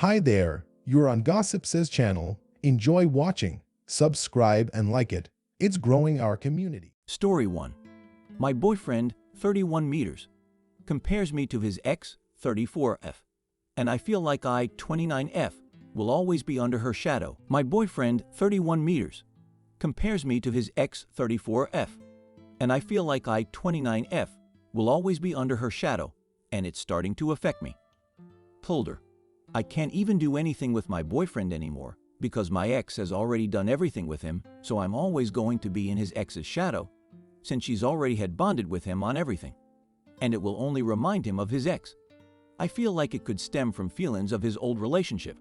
Hi there, you're on Gossip Says channel. Enjoy watching, subscribe and like it. It's growing our community. Story 1. My boyfriend, 31 meters, compares me to his ex, 34F. And I feel like I, 29F, will always be under her shadow. My boyfriend, 31 meters, compares me to his ex, 34F. And I feel like I, 29F, will always be under her shadow, and it's starting to affect me. Told her, I can't even do anything with my boyfriend anymore because my ex has already done everything with him, so I'm always going to be in his ex's shadow, since she's already had bonded with him on everything. And it will only remind him of his ex. I feel like it could stem from feelings of his old relationship,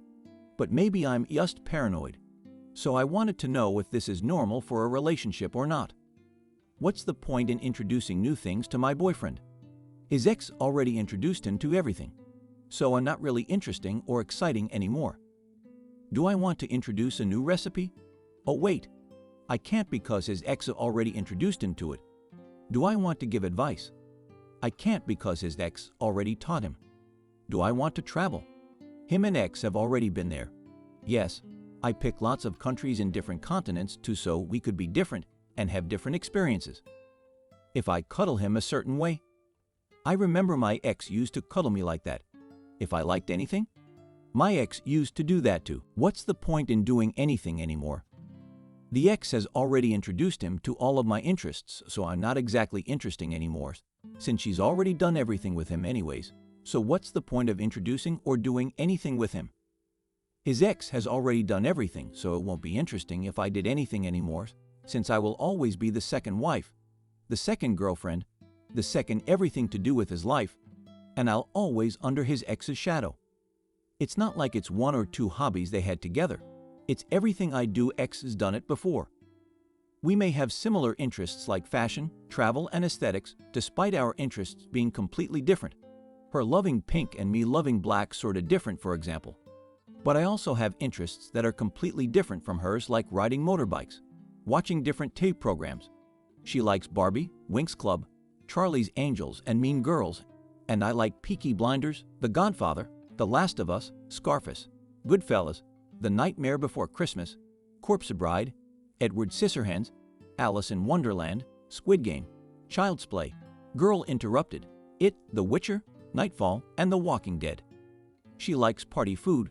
but maybe I'm just paranoid. So I wanted to know if this is normal for a relationship or not. What's the point in introducing new things to my boyfriend? His ex already introduced him to everything, so I'm not really interesting or exciting anymore. Do I want to introduce a new recipe? Oh wait, I can't because his ex already introduced him to it. Do I want to give advice? I can't because his ex already taught him. Do I want to travel? Him and ex have already been there. Yes, I pick lots of countries in different continents too so we could be different and have different experiences. If I cuddle him a certain way, I remember my ex used to cuddle me like that. If I liked anything, my ex used to do that too. What's the point in doing anything anymore? The ex has already introduced him to all of my interests, so I'm not exactly interesting anymore, since she's already done everything with him anyways. So what's the point of introducing or doing anything with him? His ex has already done everything, so it won't be interesting if I did anything anymore, since I will always be the second wife, the second girlfriend, the second everything to do with his life, and I'll always under his ex's shadow. It's not like it's one or two hobbies they had together. It's everything I do. Ex has done it before. We may have similar interests like fashion, travel, and aesthetics, despite our interests being completely different. Her loving pink and me loving black sorta different, for example. But I also have interests that are completely different from hers, like riding motorbikes, watching different tape programs. She likes Barbie, Winx Club, Charlie's Angels, and Mean Girls, and I like Peaky Blinders, The Godfather, The Last of Us, Scarface, Goodfellas, The Nightmare Before Christmas, Corpse Bride, Edward Scissorhands, Alice in Wonderland, Squid Game, Child's Play, Girl Interrupted, It, The Witcher, Nightfall, and The Walking Dead. She likes party food.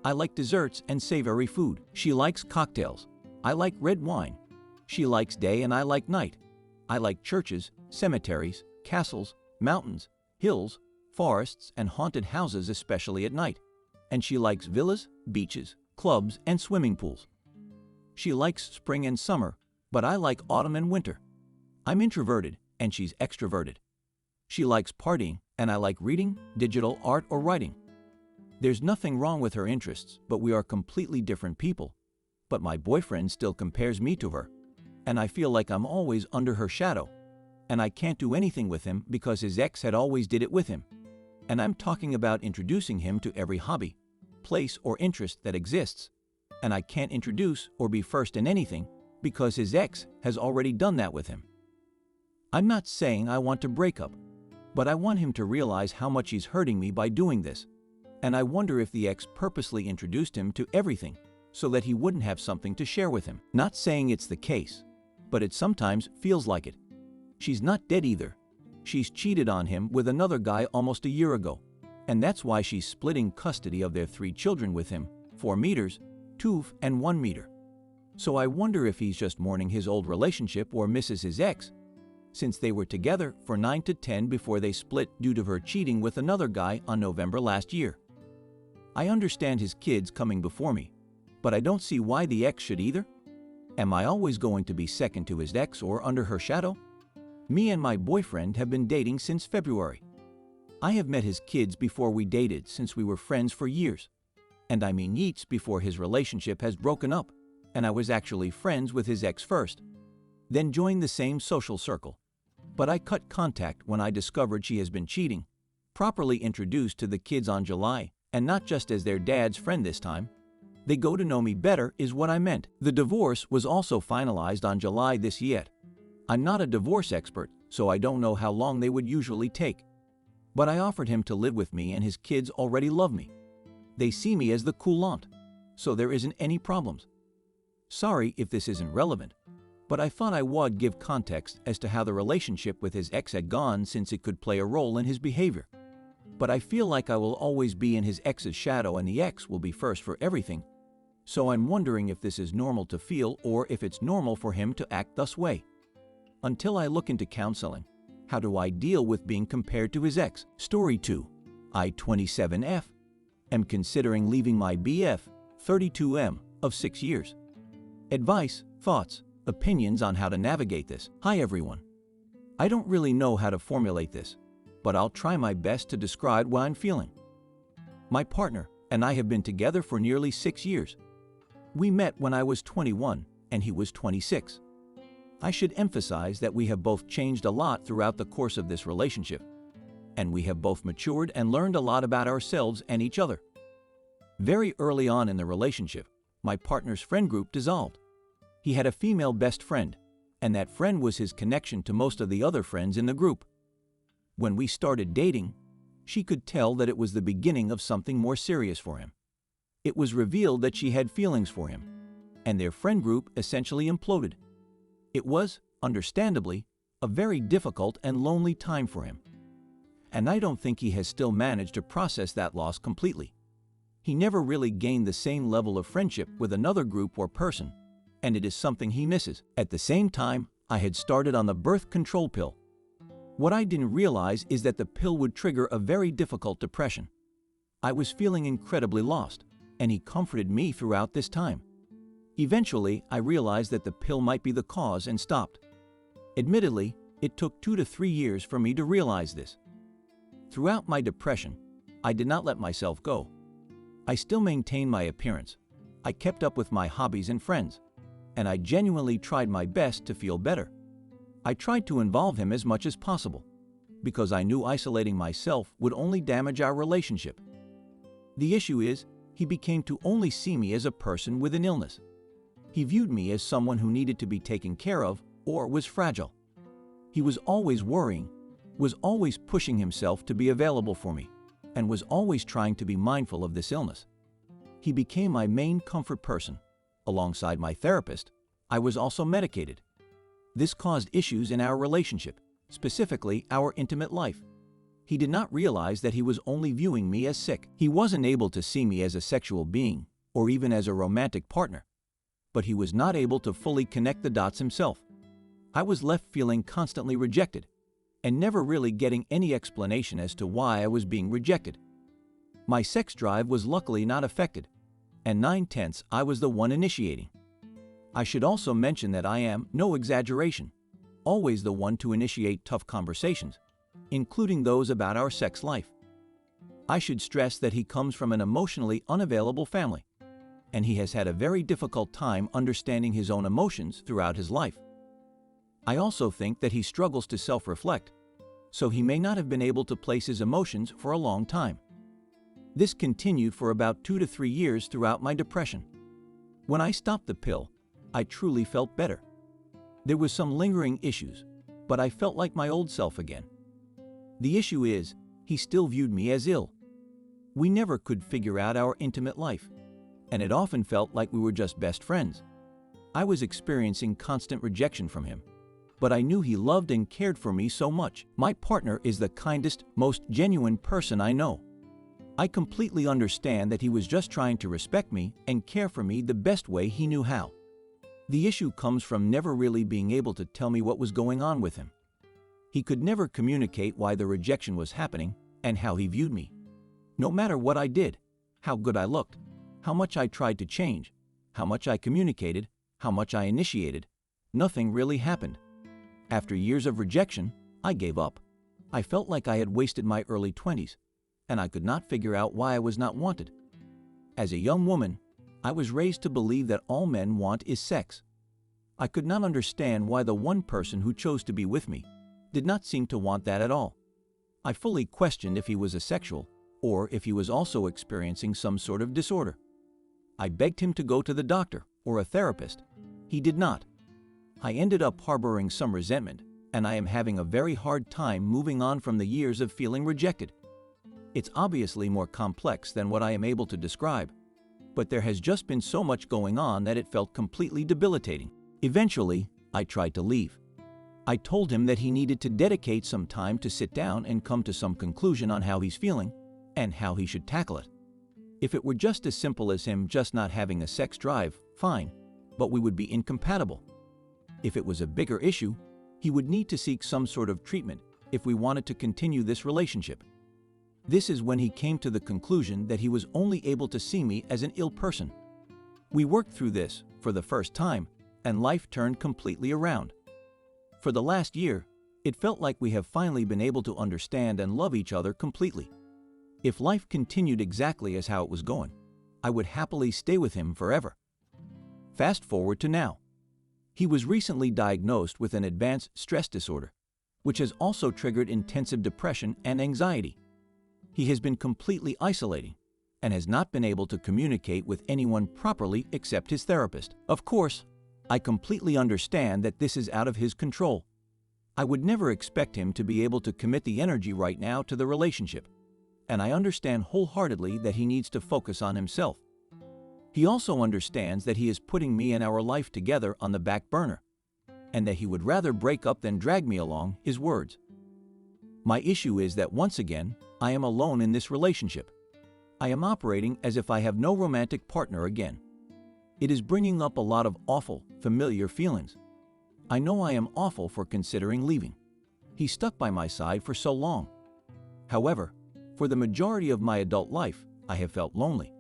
I like desserts and savory food. She likes cocktails. I like red wine. She likes day and I like night. I like churches, cemeteries, castles, mountains, hills, forests, and haunted houses, especially at night. And she likes villas, beaches, clubs, and swimming pools. She likes spring and summer, but I like autumn and winter. I'm introverted, and she's extroverted. She likes partying, and I like reading, digital art, or writing. There's nothing wrong with her interests, but we are completely different people. But my boyfriend still compares me to her, and I feel like I'm always under her shadow, and I can't do anything with him because his ex had always did it with him. And I'm talking about introducing him to every hobby, place, or interest that exists, and I can't introduce or be first in anything because his ex has already done that with him. I'm not saying I want to break up, but I want him to realize how much he's hurting me by doing this, and I wonder if the ex purposely introduced him to everything so that he wouldn't have something to share with him. Not saying it's the case, but it sometimes feels like it. She's not dead either. She's cheated on him with another guy almost a year ago, and that's why she's splitting custody of their 3 children with him, 4 meters, 2 and 1 meter. So I wonder if he's just mourning his old relationship or misses his ex, since they were together for 9 to 10 before they split due to her cheating with another guy on November last year. I understand his kids coming before me, but I don't see why the ex should either. Am I always going to be second to his ex or under her shadow? Me and my boyfriend have been dating since February. I have met his kids before we dated, since we were friends for years. And I mean yeets before his relationship has broken up, and I was actually friends with his ex first, then joined the same social circle. But I cut contact when I discovered she has been cheating, properly introduced to the kids on July, and not just as their dad's friend this time. They go to know me better is what I meant. The divorce was also finalized on July this year. I'm not a divorce expert, so I don't know how long they would usually take. But I offered him to live with me and his kids already love me. They see me as the cool aunt, so there isn't any problems. Sorry if this isn't relevant, but I thought I would give context as to how the relationship with his ex had gone, since it could play a role in his behavior. But I feel like I will always be in his ex's shadow, and the ex will be first for everything. So I'm wondering if this is normal to feel, or if it's normal for him to act this way. Until I look into counseling, how do I deal with being compared to his ex? Story 2. I, 27F, am considering leaving my BF, 32M, of 6 years. Advice, thoughts, opinions on how to navigate this. Hi everyone. I don't really know how to formulate this, but I'll try my best to describe what I'm feeling. My partner and I have been together for nearly 6 years. We met when I was 21 and he was 26. I should emphasize that we have both changed a lot throughout the course of this relationship, and we have both matured and learned a lot about ourselves and each other. Very early on in the relationship, my partner's friend group dissolved. He had a female best friend, and that friend was his connection to most of the other friends in the group. When we started dating, she could tell that it was the beginning of something more serious for him. It was revealed that she had feelings for him, and their friend group essentially imploded. It was, understandably, a very difficult and lonely time for him. And I don't think he has still managed to process that loss completely. He never really gained the same level of friendship with another group or person, and it is something he misses. At the same time, I had started on the birth control pill. What I didn't realize is that the pill would trigger a very difficult depression. I was feeling incredibly lost, and he comforted me throughout this time. Eventually, I realized that the pill might be the cause and stopped. Admittedly, it took 2 to 3 years for me to realize this. Throughout my depression, I did not let myself go. I still maintained my appearance. I kept up with my hobbies and friends, and I genuinely tried my best to feel better. I tried to involve him as much as possible, because I knew isolating myself would only damage our relationship. The issue is, he became to only see me as a person with an illness. He viewed me as someone who needed to be taken care of or was fragile. He was always worrying, was always pushing himself to be available for me, and was always trying to be mindful of this illness. He became my main comfort person. Alongside my therapist, I was also medicated. This caused issues in our relationship, specifically our intimate life. He did not realize that he was only viewing me as sick. He wasn't able to see me as a sexual being, or even as a romantic partner. But he was not able to fully connect the dots himself. I was left feeling constantly rejected, and never really getting any explanation as to why I was being rejected. My sex drive was luckily not affected, and 9/10 I was the one initiating. I should also mention that I am, no exaggeration, always the one to initiate tough conversations, including those about our sex life. I should stress that he comes from an emotionally unavailable family, and he has had a very difficult time understanding his own emotions throughout his life. I also think that he struggles to self-reflect, so he may not have been able to place his emotions for a long time. This continued for about 2 to 3 years throughout my depression. When I stopped the pill, I truly felt better. There was some lingering issues, but I felt like my old self again. The issue is, he still viewed me as ill. We never could figure out our intimate life, and it often felt like we were just best friends. I was experiencing constant rejection from him, but I knew he loved and cared for me so much. My partner is the kindest, most genuine person I know. I completely understand that he was just trying to respect me and care for me the best way he knew how. The issue comes from never really being able to tell me what was going on with him. He could never communicate why the rejection was happening and how he viewed me. No matter what I did, how good I looked, how much I tried to change, how much I communicated, how much I initiated, nothing really happened. After years of rejection, I gave up. I felt like I had wasted my early 20s, and I could not figure out why I was not wanted. As a young woman, I was raised to believe that all men want is sex. I could not understand why the one person who chose to be with me did not seem to want that at all. I fully questioned if he was asexual or if he was also experiencing some sort of disorder. I begged him to go to the doctor or a therapist. He did not. I ended up harboring some resentment, and I am having a very hard time moving on from the years of feeling rejected. It's obviously more complex than what I am able to describe, but there has just been so much going on that it felt completely debilitating. Eventually, I tried to leave. I told him that he needed to dedicate some time to sit down and come to some conclusion on how he's feeling and how he should tackle it. If it were just as simple as him just not having a sex drive, fine, but we would be incompatible. If it was a bigger issue, he would need to seek some sort of treatment if we wanted to continue this relationship. This is when he came to the conclusion that he was only able to see me as an ill person. We worked through this for the first time, and life turned completely around. For the last year, it felt like we have finally been able to understand and love each other completely. If life continued exactly as how it was going, I would happily stay with him forever. Fast forward to now. He was recently diagnosed with an advanced stress disorder, which has also triggered intensive depression and anxiety. He has been completely isolating and has not been able to communicate with anyone properly except his therapist. Of course, I completely understand that this is out of his control. I would never expect him to be able to commit the energy right now to the relationship, and I understand wholeheartedly that he needs to focus on himself. He also understands that he is putting me and our life together on the back burner, and that he would rather break up than drag me along, his words. My issue is that once again, I am alone in this relationship. I am operating as if I have no romantic partner again. It is bringing up a lot of awful, familiar feelings. I know I am awful for considering leaving. He stuck by my side for so long. However, for the majority of my adult life, I have felt lonely.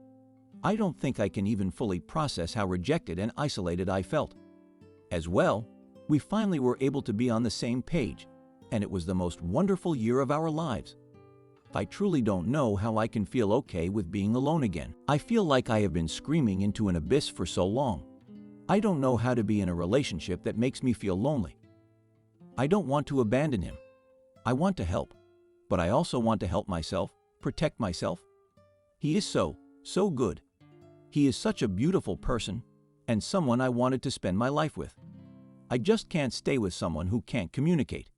I don't think I can even fully process how rejected and isolated I felt. As well, we finally were able to be on the same page, and it was the most wonderful year of our lives. I truly don't know how I can feel okay with being alone again. I feel like I have been screaming into an abyss for so long. I don't know how to be in a relationship that makes me feel lonely. I don't want to abandon him. I want to help, but I also want to help myself, protect myself. He is so good. He is such a beautiful person and someone I wanted to spend my life with. I just can't stay with someone who can't communicate.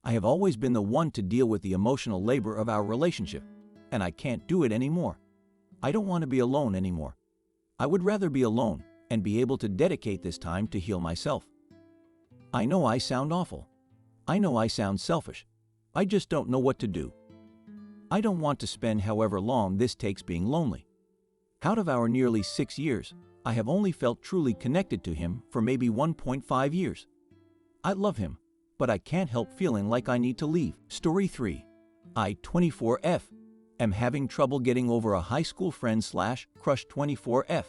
I have always been the one to deal with the emotional labor of our relationship, and I can't do it anymore. I don't want to be alone anymore. I would rather be alone and be able to dedicate this time to heal myself. I know I sound awful. I know I sound selfish. I just don't know what to do. I don't want to spend however long this takes being lonely. Out of our nearly 6 years, I have only felt truly connected to him for maybe 1.5 years. I love him, but I can't help feeling like I need to leave. Story 3. I, 24F, am having trouble getting over a high school friend / crush 24F.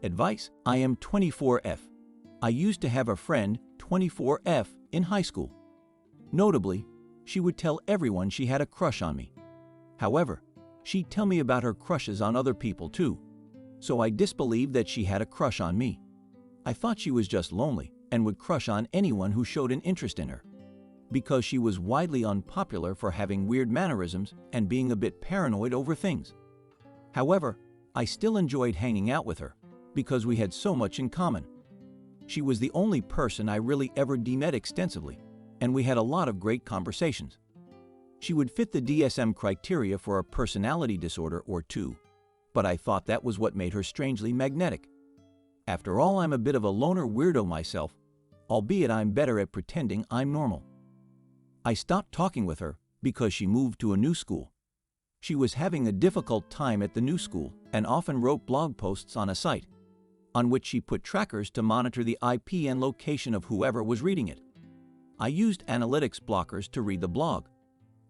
Advice: I am 24F. I used to have a friend, 24F, in high school. Notably, she would tell everyone she had a crush on me. However, she'd tell me about her crushes on other people too, so I disbelieved that she had a crush on me. I thought she was just lonely and would crush on anyone who showed an interest in her, because she was widely unpopular for having weird mannerisms and being a bit paranoid over things. However, I still enjoyed hanging out with her because we had so much in common. She was the only person I really ever met extensively, and we had a lot of great conversations. She would fit the DSM criteria for a personality disorder or two, but I thought that was what made her strangely magnetic. After all, I'm a bit of a loner weirdo myself, albeit I'm better at pretending I'm normal. I stopped talking with her because she moved to a new school. She was having a difficult time at the new school and often wrote blog posts on a site, on which she put trackers to monitor the IP and location of whoever was reading it. I used analytics blockers to read the blog.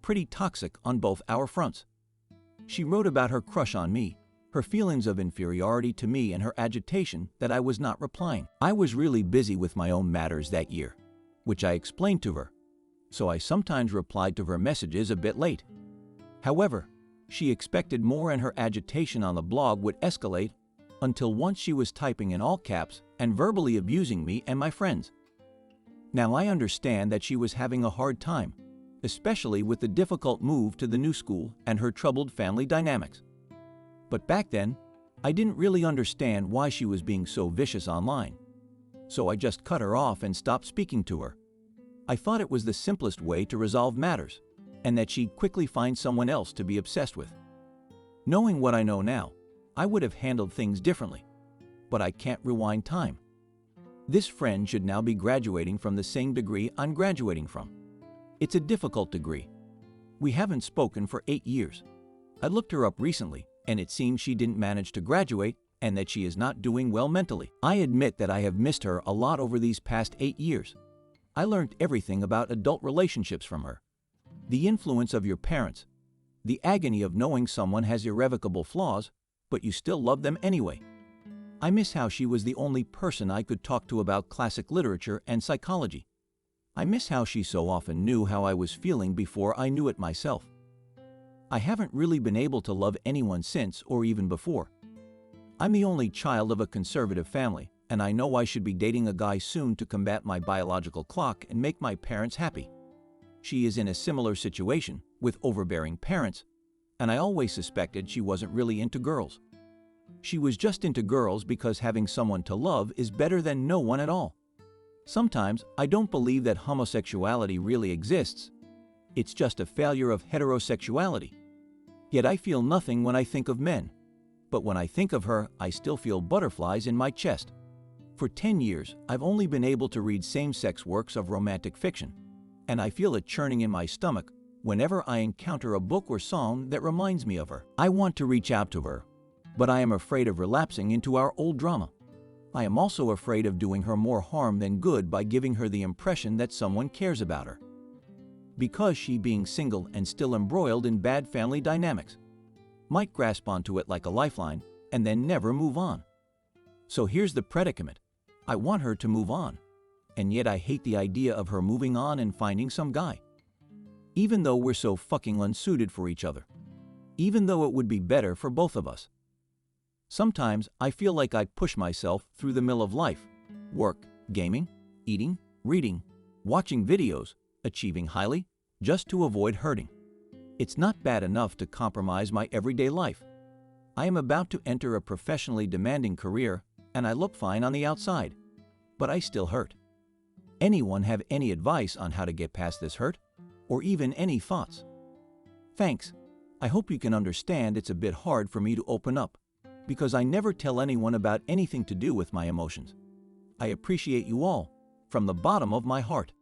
Pretty toxic on both our fronts. She wrote about her crush on me, her feelings of inferiority to me, and her agitation that I was not replying. I was really busy with my own matters that year, which I explained to her, so I sometimes replied to her messages a bit late. However, she expected more, and her agitation on the blog would escalate until once she was typing in all caps and verbally abusing me and my friends. Now I understand that she was having a hard time, especially with the difficult move to the new school and her troubled family dynamics. But back then, I didn't really understand why she was being so vicious online, so I just cut her off and stopped speaking to her. I thought it was the simplest way to resolve matters, and that she'd quickly find someone else to be obsessed with. Knowing what I know now, I would have handled things differently, but I can't rewind time. This friend should now be graduating from the same degree I'm graduating from. It's a difficult degree. We haven't spoken for 8 years. I looked her up recently, and it seems she didn't manage to graduate and that she is not doing well mentally. I admit that I have missed her a lot over these past 8 years. I learned everything about adult relationships from her. The influence of your parents, the agony of knowing someone has irrevocable flaws, but you still love them anyway. I miss how she was the only person I could talk to about classic literature and psychology. I miss how she so often knew how I was feeling before I knew it myself. I haven't really been able to love anyone since or even before. I'm the only child of a conservative family, and I know I should be dating a guy soon to combat my biological clock and make my parents happy. She is in a similar situation with overbearing parents, and I always suspected she wasn't really into girls. She was just into girls because having someone to love is better than no one at all. Sometimes I don't believe that homosexuality really exists. It's just a failure of heterosexuality. Yet I feel nothing when I think of men. But when I think of her, I still feel butterflies in my chest. For 10 years, I've only been able to read same-sex works of romantic fiction, and I feel a churning in my stomach whenever I encounter a book or song that reminds me of her. I want to reach out to her, but I am afraid of relapsing into our old drama. I am also afraid of doing her more harm than good by giving her the impression that someone cares about her, because she, being single and still embroiled in bad family dynamics, might grasp onto it like a lifeline and then never move on. So here's the predicament. I want her to move on, and yet I hate the idea of her moving on and finding some guy. Even though we're so fucking unsuited for each other. Even though it would be better for both of us. Sometimes I feel like I push myself through the mill of life. Work, gaming, eating, reading, watching videos, achieving highly, just to avoid hurting. It's not bad enough to compromise my everyday life. I am about to enter a professionally demanding career, and I look fine on the outside, but I still hurt. Anyone have any advice on how to get past this hurt? Or even any thoughts? Thanks. I hope you can understand it's a bit hard for me to open up, because I never tell anyone about anything to do with my emotions. I appreciate you all, from the bottom of my heart.